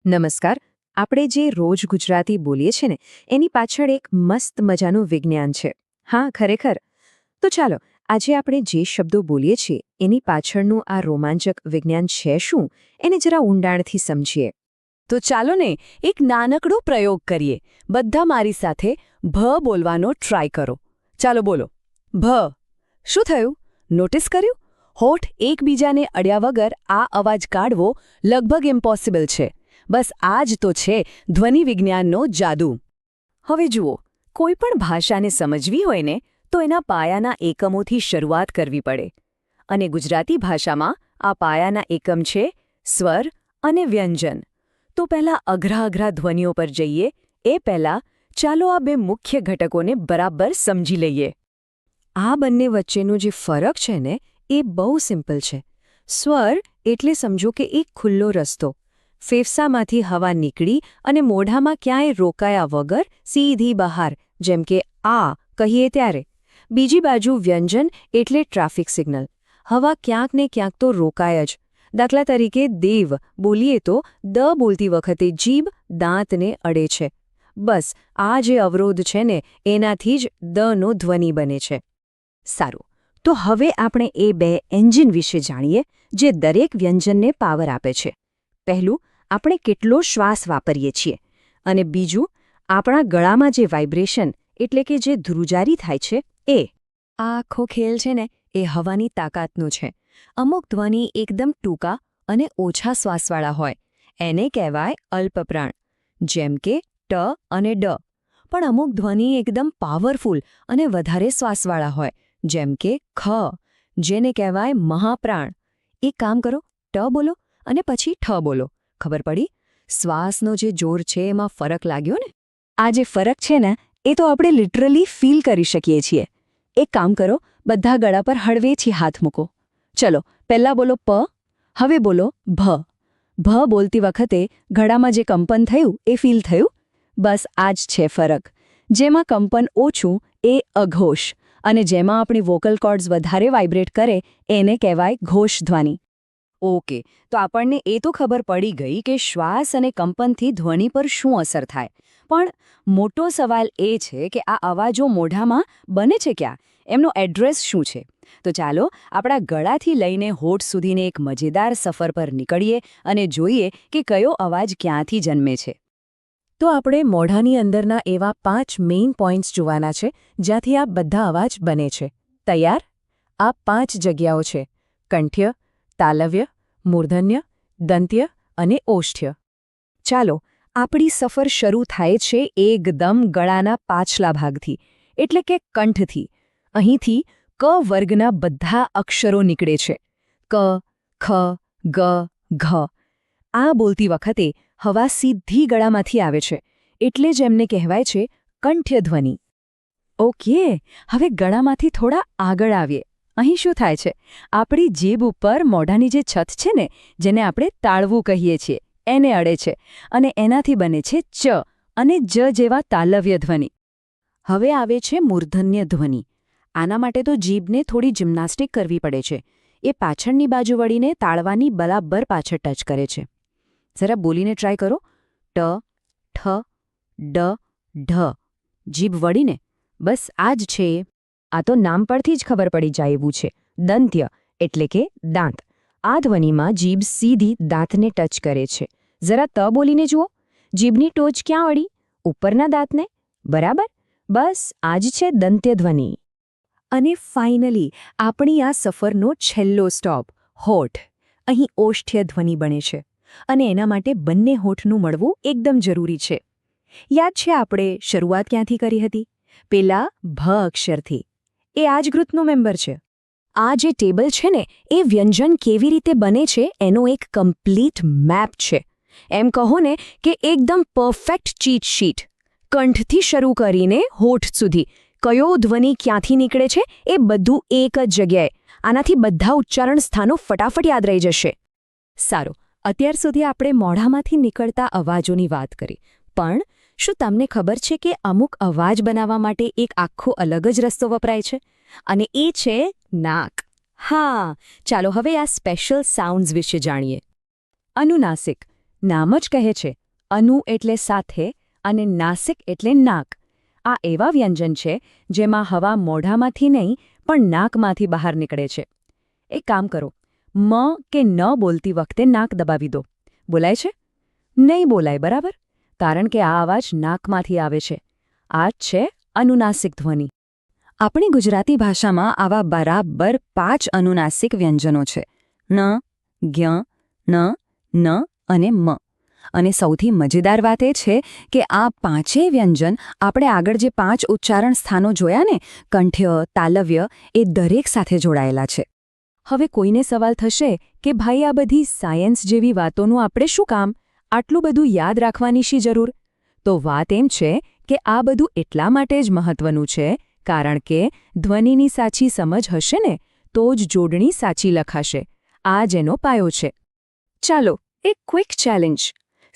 નમસ્કાર. આપણે જે રોજ ગુજરાતી બોલીએ છીએ ને એની પાછળ એક મસ્ત મજાનું વિજ્ઞાન છે. હા, ખરેખર. તો ચાલો આજે આપણે જે શબ્દો બોલીએ છીએ એની પાછળનું આ રોમાંચક વિજ્ઞાન છે શું એને જરા ઊંડાણથી સમજીએ. તો ચાલો ને એક નાનકડો પ્રયોગ કરીએ. બધા મારી સાથે ભ બોલવાનો ટ્રાય કરો. ચાલો બોલો. ભ. શું થયું? નોટિસ કર્યું? હોઠ એકબીજાને અડ્યા વગર આ અવાજ કાઢવો લગભગ ઇમ્પોસિબલ છે. બસ આ જ તો છે ધ્વનિ વિજ્ઞાનનો જાદુ. હવે જુઓ, કોઈ પણ ભાષાને સમજવી હોય ને તો એના પાયાના એકમોથી શરૂઆત કરવી પડે. અને ગુજરાતી ભાષામાં આ પાયાના એકમ છે સ્વર અને વ્યંજન. તો પહેલાં અઘરા ધ્વનિઓ પર જઈએ એ પહેલાં ચાલો આ બે મુખ્ય ઘટકોને બરાબર સમજી લઈએ. આ બંને વચ્ચેનો જે ફરક છે ને એ બહુ સિમ્પલ છે. સ્વર એટલે સમજો કે એક ખુલ્લો રસ્તો. ફેફસામાંથી હવા નીકળી અને મોઢામાં ક્યાંય રોકાયા વગર સીધી બહાર, જેમ કે આ કહીએ ત્યારે. બીજી બાજુ વ્યંજન એટલે ટ્રાફિક સિગ્નલ. હવા ક્યાંક ને ક્યાંક તો રોકાય જ. દાખલા તરીકે દેવ બોલીએ તો દ બોલતી વખતે જીભ દાંતને અડે છે. બસ આ જે અવરોધ છે ને એનાથી જ દનો ધ્વનિ બને છે. સારું, તો હવે આપણે એ બે એન્જિન વિશે જાણીએ જે દરેક વ્યંજનને પાવર આપે છે. પહેલું, આપણે કેટલો શ્વાસ વાપરીએ છીએ, અને બીજું, આપણા ગળામાં જે વાઇબ્રેશન એટલે કે જે ધ્રુજારી થાય છે એ. આ આખો ખેલ છે ને એ હવાની તાકાતનો છે. અમુક ધ્વનિ એકદમ ટૂંકા અને ઓછા શ્વાસવાળા હોય, એને કહેવાય અલ્પપ્રાણ, જેમ કે ટ અને ડ. પણ અમુક ધ્વનિ એકદમ પાવરફુલ અને વધારે શ્વાસવાળા હોય, જેમ કે ખ, જેને કહેવાય મહાપ્રાણ. એક કામ કરો, ટ બોલો અને પછી ઠ બોલો. ખબર પડી? શ્વાસનો જે જોર છે એમાં ફરક લાગ્યો ને? આ જે ફરક છે ને એ તો આપણે લિટરલી ફીલ કરી શકીએ છીએ. એક કામ કરો, બધા ગળા પર હળવેથી હાથ મૂકો. ચલો, પહેલાં બોલો પ, હવે બોલો ભ. ભ બોલતી વખતે ગળામાં જે કંપન થયું એ ફીલ થયું? બસ આ જ છે ફરક. જેમાં કંપન ઓછું એ અઘોષ, અને જેમાં આપણી વોકલ કોર્ડ્સ વધારે વાઇબ્રેટ કરે એને કહેવાય ઘોષ ધ્વનિ. ઓકે, તો આપણને એ તો ખબર પડી ગઈ કે શ્વાસ અને કંપનથી ધ્વનિ પર શું અસર થાય. પણ મોટો સવાલ એ છે કે આ અવાજો મોઢામાં બને છે ક્યાં? એમનો એડ્રેસ શું છે? તો ચાલો આપણા ગળાથી લઈને હોઠ સુધીને એક મજેદાર સફર પર નીકળીએ અને જોઈએ કે કયો અવાજ ક્યાંથી જન્મે છે. તો આપણે મોઢાની અંદરના એવા 5 મેઇન પોઇન્ટ્સ જોવાના છે જ્યાંથી આ બધા અવાજ બને છે. તૈયાર? આ 5 જગ્યાઓ છે: કંઠ્ય, તાલવ્ય, મૂર્ધન્ય, દંત્ય અને ઓષ્ઠ્ય. ચાલો, આપણી સફર શરૂ થાય છે એકદમ ગળાના પાછલા ભાગથી, એટલે કે કંઠથી. અહીંથી ક વર્ગના બધા અક્ષરો નીકળે છે. ક, ખ, ગ, ઘ. આ બોલતી વખતે હવા સીધી ગળામાંથી આવે છે, એટલે જ એમને કહેવાય છે કંઠ્ય ધ્વનિ. ઓકે, હવે ગળામાંથી થોડા આગળ આવીએ. અહીં શું થાય છે? આપણી જીભ ઉપર મોઢાની જે છત છે ને, જેને આપણે તાળવું કહીએ છીએ, એને અડે છે, અને એનાથી બને છે ચ અને જ જેવા તાલવ્ય ધ્વનિ. હવે આવે છે મૂર્ધન્ય ધ્વનિ. આના માટે તો જીભને થોડી જિમ્નાસ્ટિક કરવી પડે છે. એ પાછળની બાજુ વળીને તાળવાની બરાબર પાછળ ટચ કરે છે. જરા બોલીને ટ્રાય કરો. ટ, ઠ, ડ, ઢ. જીભ વળીને. બસ આ જ છે. આ તો નામ પરથી જ ખબર પડી જાય એવું છે. દંત્ય એટલે કે દાંત. આ ધ્વનિમાં જીભ સીધી દાંતને ટચ કરે છે. જરા ત બોલીને જુઓ. જીભની ટોચ ક્યાં વળી? ઉપરના દાંતને. બરાબર? બસ આ જ છે દંત્ય ધ્વનિ. અને ફાઇનલી આપણી આ સફરનો છેલ્લો સ્ટોપ, હોઠ. અહીં ઓષ્ઠ્ય ધ્વનિ બને છે, અને એના માટે બંને હોઠનું મળવું એકદમ જરૂરી છે. યાદ છે આપણે શરૂઆત ક્યાંથી કરી હતી? પેલા ભ અક્ષરથી. એ આ જ ગ્રુપનો મેમ્બર છે. આ જે ટેબલ છે ને એ વ્યંજન કેવી રીતે બને છે એનો એક કમ્પ્લીટ મેપ છે. એમ કહો ને કે એકદમ પરફેક્ટ ચીટ શીટ. કંઠથી શરૂ કરીને હોઠ સુધી કયો ધ્વનિ ક્યાંથી નીકળે છે એ બધું એક જ જગ્યાએ. આનાથી બધા ઉચ્ચારણ સ્થાનો ફટાફટ યાદ રહી જશે. સારું, અત્યાર સુધી આપણે મોઢામાંથી નીકળતા અવાજોની વાત કરી, પણ શું તમને ખબર છે કે અમુક અવાજ બનાવવા માટે એક આખો અલગ જ રસ્તો વપરાય છે? અને એ છે નાક. હા, ચાલો હવે આ સ્પેશિયલ સાઉન્ડ્સ વિશે જાણીએ. અનુનાસિક નામ જ કહે છે, અનુ એટલે સાથે અને નાસિક એટલે નાક. આ એવા વ્યંજન છે જેમાં હવા મોઢામાંથી નહીં પણ નાકમાંથી બહાર નીકળે છે. એક કામ કરો, મ કે ન બોલતી વખતે નાક દબાવી દો. બોલાય છે? નહીં બોલાય, બરાબર? કારણ કે આ અવાજ નાકમાંથી આવે છે. આ જ છે અનુનાસિક ધ્વનિ. આપણી ગુજરાતી ભાષામાં આવા બરાબર 5 અનુનાસિક વ્યંજનો છે: ન, જ્ઞ, ન, ન અને મ. અને સૌથી મજેદાર વાત એ છે કે આ પાંચેય વ્યંજન આપણે આગળ જે 5 ઉચ્ચારણ સ્થાનો જોયા ને, કંઠ્ય, તાલવ્ય, એ દરેક સાથે જોડાયેલા છે. હવે કોઈને સવાલ થશે કે ભાઈ, આ બધી સાયન્સ જેવી વાતોનું આપણે શું કામ? આટલું બધું યાદ રાખવાની શી જરૂર? તો વાત એમ છે કે આ બધું એટલા માટે જ મહત્વનું છે કારણ કે ધ્વનિની સાચી સમજ હશે ને તો જ જોડણી સાચી લખાશે. આ જ એનો પાયો છે. ચાલો, એક ક્વિક ચેલેન્જ.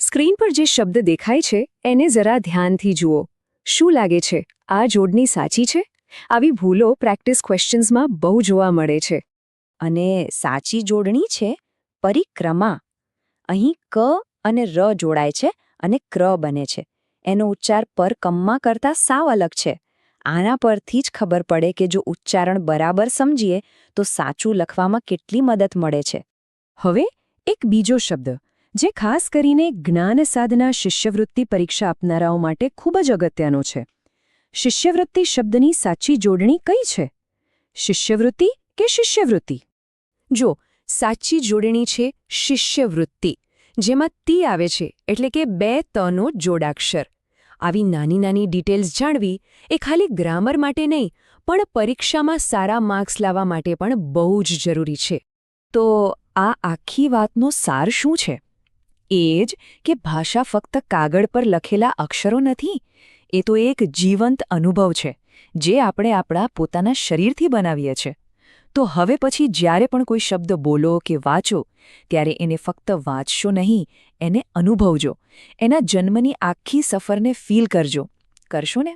સ્ક્રીન પર જે શબ્દ દેખાય છે એને જરા ધ્યાનથી જુઓ. શું લાગે છે, આ જોડણી સાચી છે? આવી ભૂલો પ્રેક્ટિસ ક્વેશ્ચન્સમાં બહુ જોવા મળે છે. અને સાચી જોડણી છે પરિક્રમા. અહીં ક અને ર જોડાય છે અને ક્ર બને છે. એનો ઉચ્ચાર પરકમ્મા કરતાં સાવ અલગ છે. આના પરથી જ ખબર પડે કે જો ઉચ્ચારણ બરાબર સમજીએ તો સાચું લખવામાં કેટલી મદદ મળે છે. હવે એક બીજો શબ્દ જે ખાસ કરીને જ્ઞાન સાધના શિષ્યવૃત્તિ પરીક્ષા આપનારાઓ માટે ખૂબ જ અગત્યનો છે. શિષ્યવૃત્તિ શબ્દની સાચી જોડણી કઈ છે? શિષ્યવૃત્તિ કે શિષ્યવૃત્તિ? જો, સાચી જોડણી છે શિષ્યવૃત્તિ, જેમાં તી આવે છે એટલે કે 2 તનો જોડાક્ષર. આવી નાની નાની ડિટેલ્સ જાણવી એ ખાલી ગ્રામર માટે નહીં પણ પરીક્ષામાં સારા માર્ક્સ લાવવા માટે પણ બહુ જ જરૂરી છે. તો આ આખી વાતનો સાર શું છે? એ જ કે ભાષા ફક્ત કાગળ પર લખેલા અક્ષરો નથી. એ તો એક જીવંત અનુભવ છે જે આપણે આપણા પોતાના શરીરથી બનાવીએ છીએ. તો હવે પછી જ્યારે પણ કોઈ શબ્દ બોલો કે વાંચો ત્યારે એને ફક્ત વાંચશો નહીં, એને અનુભવજો. એના જન્મની આખી સફરને ફીલ કરજો. કરશો ને?